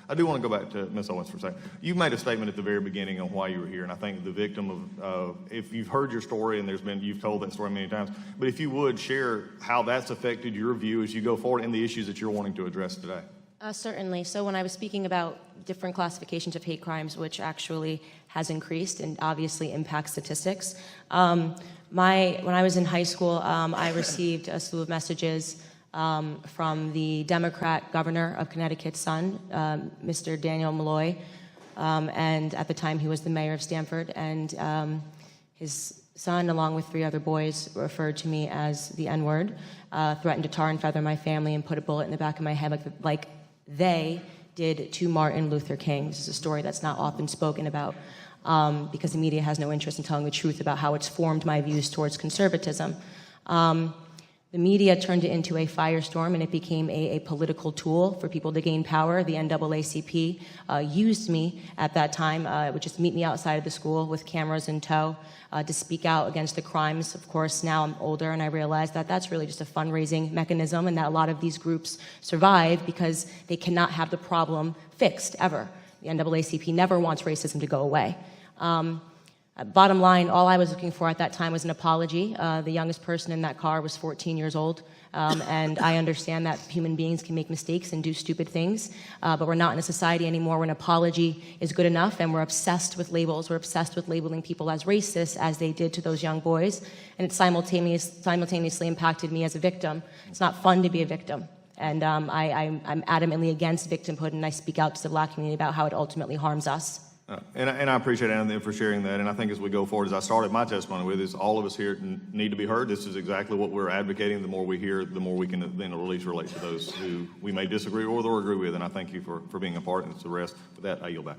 I do want to go back to Ms. Owens for a second. You made a statement at the very beginning on why you were here, and I think the victim of if you've heard your story, and you've told that story many times, but if you would share how that's affected your view as you go forward and the issues that you're wanting to address today. Certainly. So when I was speaking about different classifications of hate crimes, which actually has increased and obviously impacts statistics, when I was in high school, I received a slew of messages from the Democrat governor of Connecticut's son, Mr. Daniel Malloy, and at the time he was the mayor of Stamford, and his son, along with 3 other boys, referred to me as the N-word, threatened to tar and feather my family and put a bullet in the back of my head like they did to Martin Luther King. This is a story that's not often spoken about because the media has no interest in telling the truth about how it's formed my views towards conservatism. The media turned it into a firestorm, and it became a political tool for people to gain power. The NAACP used me at that time, would just meet me outside of the school with cameras in tow to speak out against the crimes. Of course, now I'm older, and I realize that that's really just a fundraising mechanism, and that a lot of these groups survive because they cannot have the problem fixed, ever. The NAACP never wants racism to go away. Bottom line, all I was looking for at that time was an apology. The youngest person in that car was 14 years old, and I understand that human beings can make mistakes and do stupid things, but we're not in a society anymore where an apology is good enough, and we're obsessed with labels. We're obsessed with labeling people as racist, as they did to those young boys, and it simultaneously impacted me as a victim. It's not fun to be a victim, and I'm adamantly against victimhood, and I speak out to the Black community about how it ultimately harms us. And I appreciate Anna for sharing that, and I think as we go forward, as I started my testimony with, is all of us here need to be heard. This is exactly what we're advocating. The more we hear, the more we can then at least relate to those who we may disagree with or agree with, and I thank you for being a part, and it's the rest. With that, I yield back.